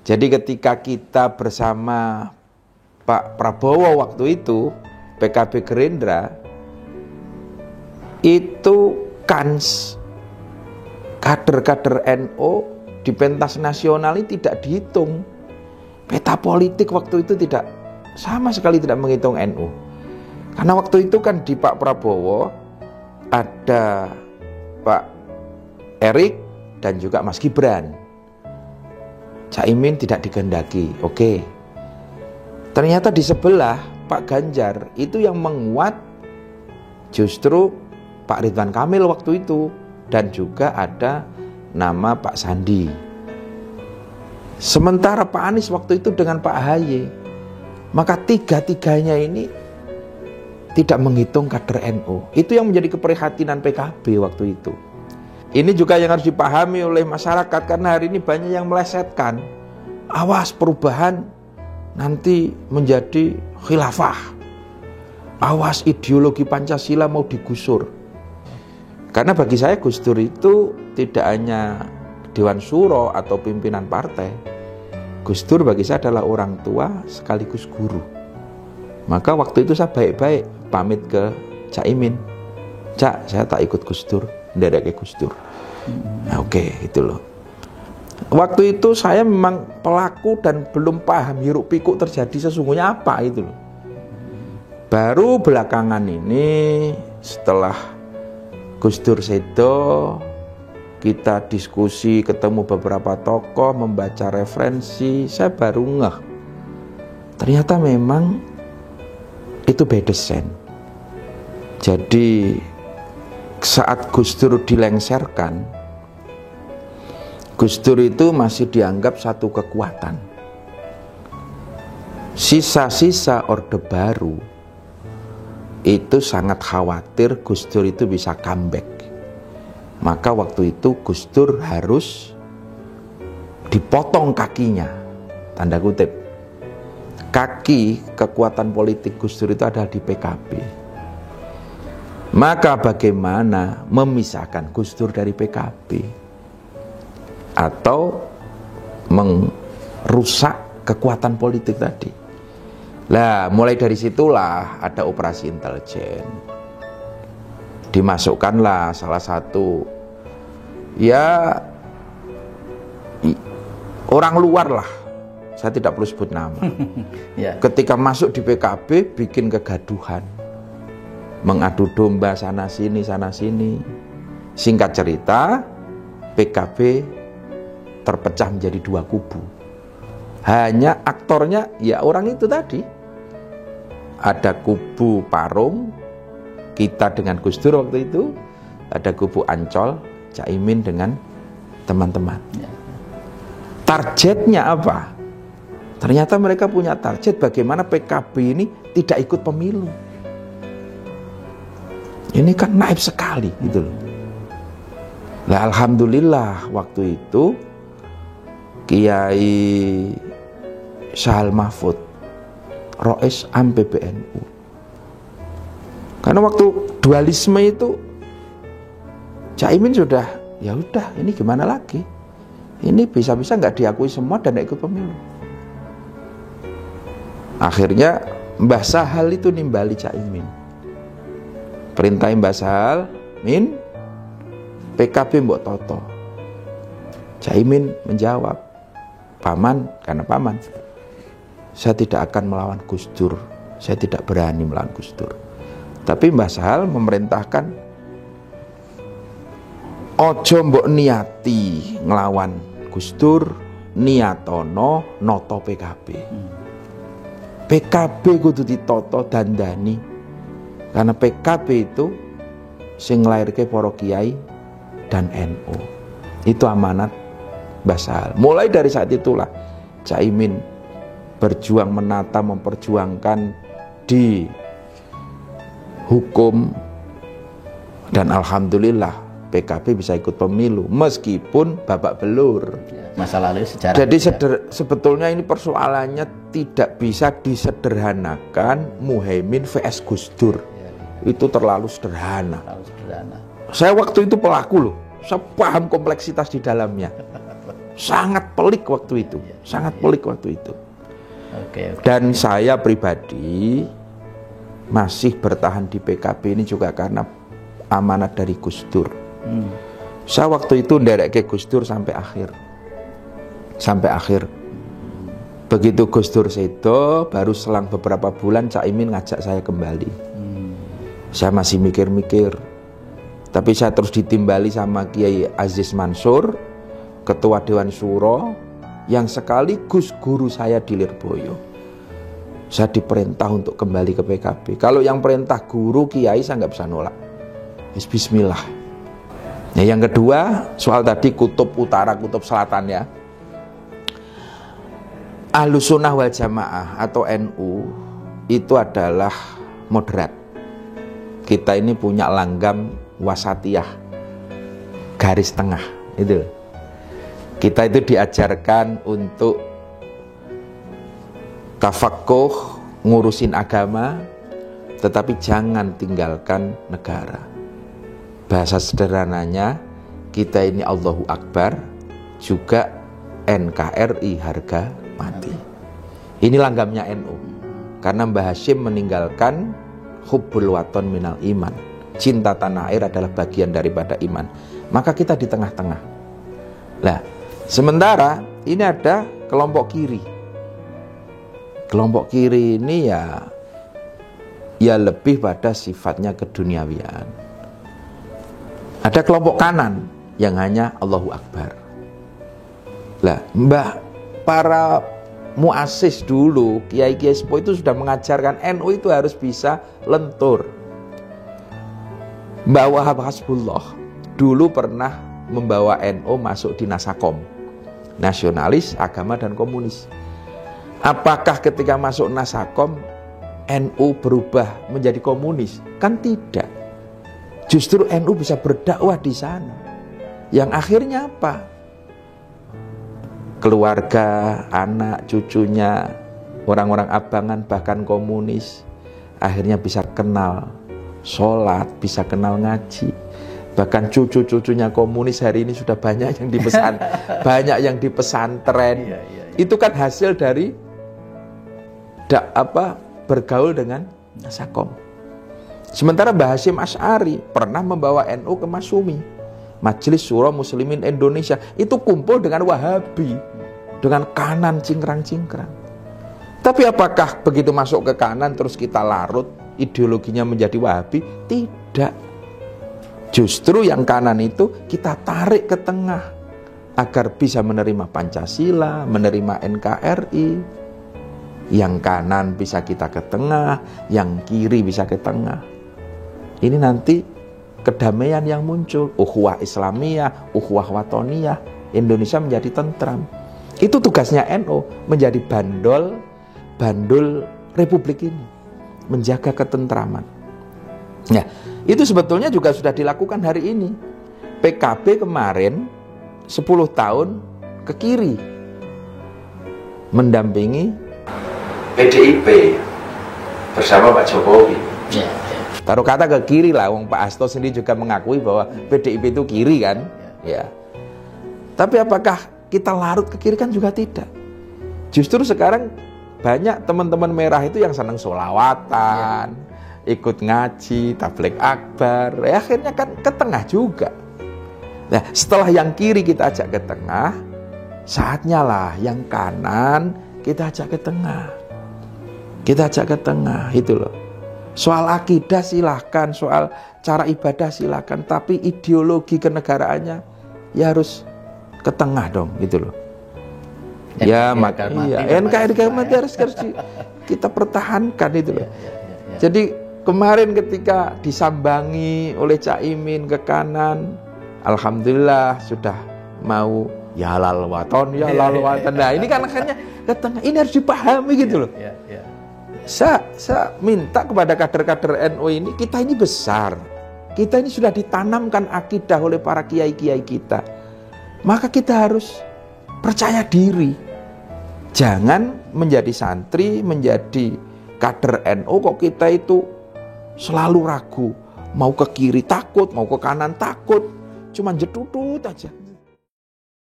Jadi ketika kita bersama Pak Prabowo waktu itu, PKB Gerindra, itu kans kader-kader NU di pentas nasional ini tidak dihitung. Peta politik waktu itu tidak, sama sekali tidak menghitung NU. Karena waktu itu kan di Pak Prabowo ada Pak Erik dan juga Mas Gibran. Caimin tidak dikehendaki. Oke. Ternyata di sebelah Pak Ganjar itu yang menguat justru Pak Ridwan Kamil waktu itu, dan juga ada nama Pak Sandi. Sementara Pak Anies waktu itu dengan Pak AHY, maka tiga-tiganya ini tidak menghitung kader NU. Itu yang menjadi keprihatinan PKB waktu itu. Ini juga yang harus dipahami oleh masyarakat, karena hari ini banyak yang melesetkan. Awas perubahan nanti menjadi khilafah. Awas ideologi Pancasila mau digusur. Karena bagi saya Gus Dur itu tidak hanya Dewan Suro atau pimpinan partai. Gus Dur bagi saya adalah orang tua sekaligus guru. Maka waktu itu saya baik-baik pamit ke Caimin. Cak, saya tak ikut Gus Dur, ndak ke Gus Dur. Nah, oke, itu loh. Waktu itu saya memang pelaku dan belum paham hiruk pikuk terjadi sesungguhnya apa itu loh. Baru belakangan ini setelah Gus Dur sedo, kita diskusi, ketemu beberapa tokoh, membaca referensi, saya baru ngeh. Ternyata memang itu bedesan. Jadi saat Gus Dur dilengserkan, Gus Dur itu masih dianggap satu kekuatan. Sisa-sisa Orde Baru itu sangat khawatir Gus Dur itu bisa comeback. Maka waktu itu Gus Dur harus dipotong kakinya, tanda kutip. Kaki kekuatan politik Gus Dur itu ada di PKB. Maka bagaimana memisahkan Gus Dur dari PKB atau merusak kekuatan politik tadi? Lah, mulai dari situlah ada operasi intelijen. Dimasukkanlah salah satu orang luar lah. Saya tidak perlu sebut nama. Ketika masuk di PKB bikin kegaduhan. Mengadu domba sana sini. Singkat cerita, PKB terpecah menjadi dua kubu. Hanya aktornya ya orang itu tadi. Ada kubu Parung, kita dengan Gus Dur waktu itu. Ada kubu Ancol, Caimin dengan teman-teman. Targetnya apa? Ternyata mereka punya target bagaimana PKB ini tidak ikut pemilu. Ini kan naif sekali gitu loh. Nah, alhamdulillah waktu itu Kiai Syahal Mahfud Rois Am PBNU. Karena waktu dualisme itu Caimin sudah, ya udah ini gimana lagi? Ini bisa-bisa nggak diakui semua dan nggak ikut pemilu. Akhirnya Mbah Sahal itu nimbali Caimin. Perintah Mbah Sahal, Min, PKB mbok toto. Caimin menjawab, Paman, karena Paman, saya tidak akan melawan Gus Dur. Saya tidak berani melawan Gus Dur. Tapi Mbah Sahal memerintahkan, ojo mbok niati ngelawan Gus Dur, niatono noto PKB. PKB kudu ditoto dandani. Karena PKB itu sing nglairke para kiai dan NU. Itu amanat Mbah Sahal. Mulai dari saat itulah Caimin berjuang menata, memperjuangkan di hukum, dan alhamdulillah PKB bisa ikut pemilu meskipun babak belur. Masa lalu sejarah. Jadi sebetulnya ini persoalannya tidak bisa disederhanakan Muhaimin vs Gus Dur. Itu terlalu sederhana. Saya waktu itu pelaku loh. Saya paham kompleksitas di dalamnya. Sangat pelik waktu itu, sangat pelik waktu itu. Oke. Dan saya pribadi masih bertahan di PKB ini juga karena amanat dari Gus Dur. Saya waktu itu nderek ke Gus Dur sampai akhir. Begitu Gus Dur sedo, baru selang beberapa bulan Cak Imin ngajak saya kembali. Saya masih mikir-mikir, tapi saya terus ditimbali sama Kiai Aziz Mansur, Ketua Dewan Syuro, yang sekaligus guru saya di Lirboyo. Saya diperintah untuk kembali ke PKB. Kalau yang perintah guru, kiai, saya nggak bisa nolak. Bismillah. Nah, yang kedua, soal tadi kutub utara, kutub selatan ya. Ahlus Sunnah wal Jamaah atau NU itu adalah moderat. Kita ini punya langgam wasatiyah, garis tengah, itu. Kita itu diajarkan untuk tafaqquh, ngurusin agama, tetapi jangan tinggalkan negara. Bahasa sederhananya, kita ini Allahu Akbar, juga NKRI harga mati. Ini langgamnya NU. Karena Mbah Hashim meninggalkan hubbul waton minal iman. Cinta tanah air adalah bagian daripada iman. Maka kita di tengah-tengah. Nah, sementara ini ada kelompok kiri. Kelompok kiri ini ya lebih pada sifatnya keduniawian. Ada kelompok kanan yang hanya Allahu Akbar. Lah, para muasis dulu, kiai-kiai sepuh itu sudah mengajarkan NU itu harus bisa lentur. Mbah Wahab Hasbullah dulu pernah membawa NU masuk di Nasakom, nasionalis, agama dan komunis. Apakah ketika masuk Nasakom NU berubah menjadi komunis? Kan tidak. Justru NU bisa berdakwah di sana. Yang akhirnya apa? Keluarga, anak, cucunya, orang-orang abangan, bahkan komunis, akhirnya bisa kenal sholat, bisa kenal ngaji. Bahkan cucu-cucunya komunis hari ini sudah banyak yang banyak yang di pesantren. Itu kan hasil dari bergaul dengan Nasakom. Sementara Mbah Hashim Asy'ari pernah membawa NU ke Masyumi, Majelis Syuro Muslimin Indonesia. Itu kumpul dengan Wahabi, dengan kanan cingkrang-cingkrang. Tapi apakah begitu masuk ke kanan terus kita larut ideologinya menjadi Wahabi? Tidak. Justru yang kanan itu kita tarik ke tengah agar bisa menerima Pancasila, menerima NKRI. Yang kanan bisa kita ke tengah, yang kiri bisa ke tengah. Ini nanti kedamaian yang muncul, ukhuwah Islamiyah, ukhuwah Watoniyah, Indonesia menjadi tentram. Itu tugasnya NU, menjadi bandul Republik ini, menjaga ketentraman. Nah, itu sebetulnya juga sudah dilakukan hari ini. PKB kemarin 10 tahun ke kiri, mendampingi PDIP bersama Pak Jokowi. Taruh kata ke kiri lah, wong Pak Hasto sendiri juga mengakui bahwa PDIP itu kiri kan, ya. Tapi apakah kita larut ke kiri? Kan juga tidak. Justru sekarang banyak teman-teman merah itu yang senang sholawatan, ikut ngaji, tabligh akbar, ya akhirnya kan ke tengah juga. Nah, setelah yang kiri kita ajak ke tengah, saatnya lah yang kanan kita ajak ke tengah. Kita ajak ke tengah, itu loh. Soal akidah silahkan, soal cara ibadah silahkan, tapi ideologi kenegaraannya ya harus ke tengah dong, gitu loh. Ya, maka NKRI mati harus kita pertahankan, itu loh. Jadi kemarin ketika disambangi oleh Cak Imin ke kanan, alhamdulillah sudah mau ya halal waton, ya halal waton. Nah, ini kan akhirnya ke tengah. Ini harus dipahami, gitu loh. Saya minta kepada kader-kader NU ini, kita ini besar. Kita ini sudah ditanamkan akidah oleh para kiai-kiai kita. Maka kita harus percaya diri. Jangan menjadi santri, menjadi kader NU kok kita itu selalu ragu. Mau ke kiri takut, mau ke kanan takut. Cuman jedudut aja.